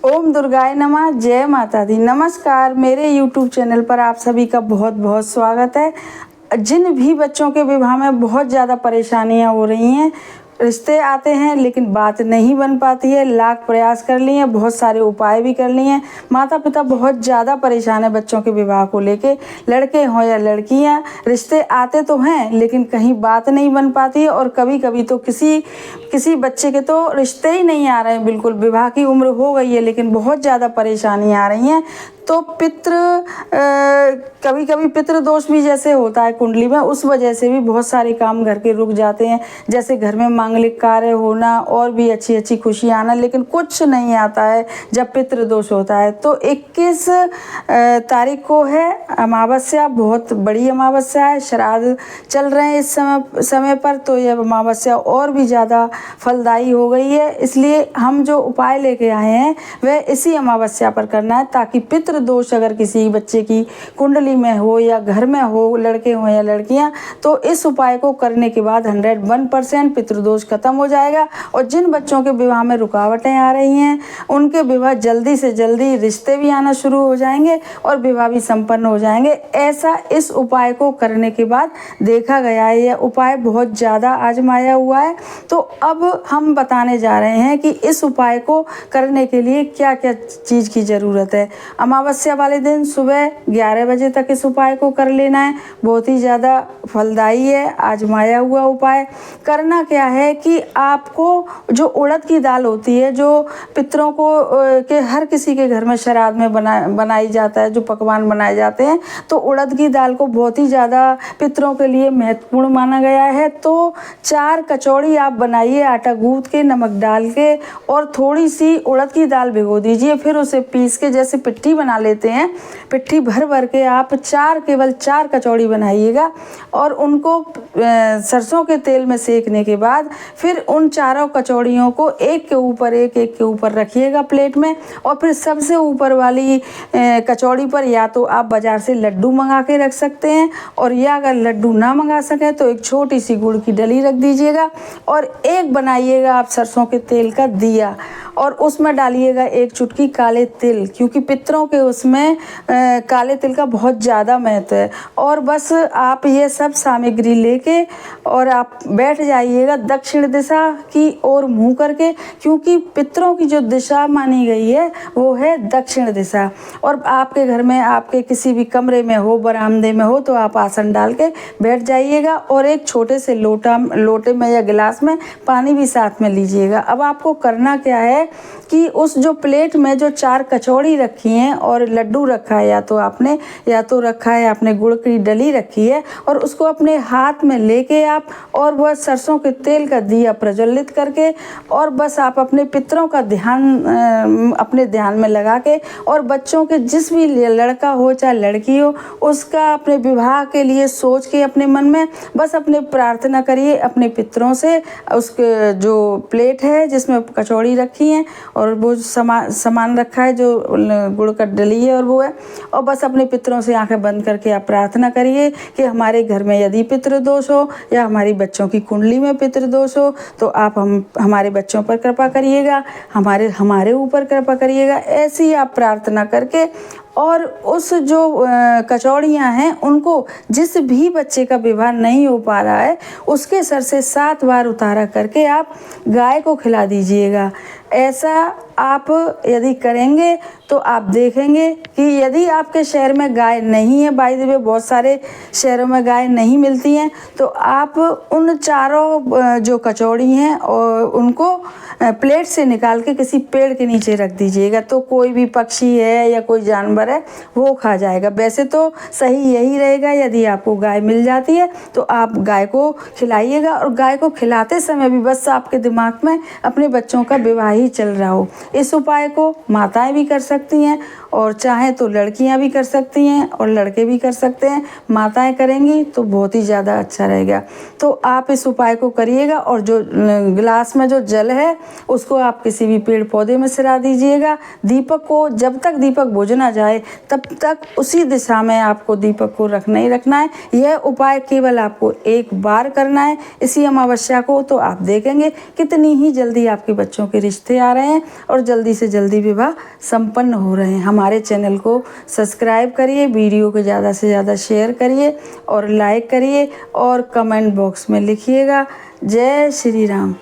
ओम दुर्गाय नमः। जय माता दी। नमस्कार, मेरे YouTube चैनल पर आप सभी का बहुत बहुत स्वागत है। जिन भी बच्चों के विवाह में बहुत ज़्यादा परेशानियां हो रही हैं, रिश्ते आते हैं लेकिन बात नहीं बन पाती है, लाख प्रयास कर लिए हैं, बहुत सारे उपाय भी कर लिए हैं, माता पिता बहुत ज़्यादा परेशान है बच्चों के विवाह को लेके, लड़के हों या लड़कियां, रिश्ते आते तो हैं लेकिन कहीं बात नहीं बन पाती है और कभी कभी तो किसी बच्चे के तो रिश्ते ही नहीं आ रहे हैं। बिल्कुल विवाह की उम्र हो गई है लेकिन बहुत ज़्यादा परेशानी आ रही हैं। तो कभी कभी पितृ दोष भी जैसे होता है कुंडली में, उस वजह से भी बहुत सारे काम घर के रुक जाते हैं, जैसे घर में मांगलिक कार्य होना और भी अच्छी अच्छी खुशी आना, लेकिन कुछ नहीं आता है जब पितृ दोष होता है। तो 21 तारीख को है अमावस्या, बहुत बड़ी अमावस्या है, श्राद्ध चल रहे हैं इस समय पर, तो यह अमावस्या और भी ज़्यादा फलदायी हो गई है। इसलिए हम जो उपाय लेके आए हैं वह इसी अमावस्या पर करना है, ताकि पितृ दोष अगर किसी बच्चे की कुंडली में हो या घर में हो, लड़के हो या लड़कियां, तो इस उपाय को करने के बाद 101% पितृदोष खत्म हो जाएगा। और जिन बच्चों के विवाह में रुकावटें आ रही हैं उनके विवाह जल्दी से जल्दी, रिश्ते भी आना शुरू हो जाएंगे और विवाह भी संपन्न हो जाएंगे। ऐसा इस उपाय को करने के बाद देखा गया है। यह उपाय बहुत ज़्यादा आजमाया हुआ है। तो अब हम बताने जा रहे हैं कि इस उपाय को करने के लिए क्या क्या चीज़ की ज़रूरत है। अमावस्या वाले दिन सुबह 11 बजे तक इस उपाय को कर लेना है। बहुत ही ज़्यादा फलदायी है, आजमाया हुआ उपाय। करना क्या है कि आपको जो उड़द की दाल होती है, जो पितरों को के हर किसी के घर में श्राद्ध में बनाई जाता है, जो पकवान बनाए जाते हैं, तो उड़द की दाल को बहुत ही ज़्यादा पितरों के लिए महत्वपूर्ण माना गया है। तो 4 कचौड़ी आप बनाइए आटा गूंथ के, नमक डाल के, और थोड़ी सी उड़द की दाल भिगो दीजिए। फिर उसे पीस के जैसे पिट्ठी बना लेते हैं, पिट्ठी भर भर के आप केवल 4 कचौड़ी बनाइएगा और उनको सरसों के तेल में सेकने के बाद फिर उन चारों कचौड़ियों को एक के ऊपर रखिएगा प्लेट में। और फिर सबसे ऊपर वाली कचौड़ी पर या तो आप बाज़ार से लड्डू मंगा के रख सकते हैं, और या अगर लड्डू ना मंगा सकें तो एक छोटी सी गुड़ की डली रख दीजिएगा। और एक बनाइएगा आप सरसों के तेल का दिया, और उसमें डालिएगा 1 चुटकी काले तिल, क्योंकि पितरों के उसमें काले तिल का बहुत ज़्यादा महत्व है। और बस आप ये सब सामग्री लेके और आप बैठ जाइएगा दक्षिण दिशा की ओर मुँह करके, क्योंकि पितरों की जो दिशा मानी गई है वो है दक्षिण दिशा। और आपके घर में, आपके किसी भी कमरे में हो, बरामदे में हो, तो आप आसन डाल के बैठ जाइएगा और एक छोटे से लोटे में या गिलास में पानी भी साथ में लीजिएगा। अब आपको करना क्या है कि उस जो प्लेट में जो 4 कचौड़ी रखी हैं और लड्डू रखा है, या तो रखा है आपने गुड़ की डली रखी है, और उसको अपने हाथ में लेके आप, और वह सरसों के तेल का दिया प्रज्वलित करके, और बस आप अपने पितरों का ध्यान अपने ध्यान में लगा के, और बच्चों के जिस भी लड़का हो चाहे लड़की हो, उसका अपने विवाह के लिए सोच के अपने मन में बस अपने प्रार्थना करिए अपने पितरों से। उसके जो प्लेट है जिसमें कचौड़ी रखी है और वो सामान रखा है जो गुड़ का डली है और वो है, और बस अपने पितरों से आंखें बंद करके आप प्रार्थना करिए कि हमारे घर में यदि पितृदोष हो या हमारी बच्चों की कुंडली में पितृदोष हो तो आप हमारे बच्चों पर कृपा करिएगा, हमारे ऊपर कृपा करिएगा। ऐसी आप प्रार्थना करके, और उस जो कचौड़ियाँ हैं उनको जिस भी बच्चे का विवाह नहीं हो पा रहा है उसके सर से 7 बार उतारा करके आप गाय को खिला दीजिएगा। ऐसा आप यदि करेंगे तो आप देखेंगे कि यदि आपके शहर में गाय नहीं है, बाय द वे बहुत सारे शहरों में गाय नहीं मिलती हैं, तो आप उन चारों जो कचौड़ी हैं और उनको प्लेट से निकाल के किसी पेड़ के नीचे रख दीजिएगा, तो कोई भी पक्षी है या कोई जानवर है वो खा जाएगा। वैसे तो सही यही रहेगा, यदि आपको गाय मिल जाती है तो आप गाय को खिलाइएगा, और गाय को खिलाते समय भी बस आपके दिमाग में अपने बच्चों का विवाह ही चल रहा हो। इस उपाय को माताएं भी कर सकती हैं, और चाहे तो लड़कियां भी कर सकती हैं और लड़के भी कर सकते हैं। माताएं करेंगी तो बहुत ही ज़्यादा अच्छा रहेगा। तो आप इस उपाय को करिएगा, और जो गिलास में जो जल है उसको आप किसी भी पेड़ पौधे में सिरा दीजिएगा। दीपक को जब तक दीपक बुझ ना जाए तब तक उसी दिशा में आपको दीपक को रखना ही रखना है। यह उपाय केवल आपको एक बार करना है इसी अमावस्या को, तो आप देखेंगे कितनी ही जल्दी आपके बच्चों के रिश्ते आ रहे हैं और जल्दी से जल्दी विवाह संपन्न हो रहे हैं। हमारे चैनल को सब्सक्राइब करिए, वीडियो को ज़्यादा से ज़्यादा शेयर करिए और लाइक करिए और कमेंट बॉक्स में लिखिएगा जय श्री राम।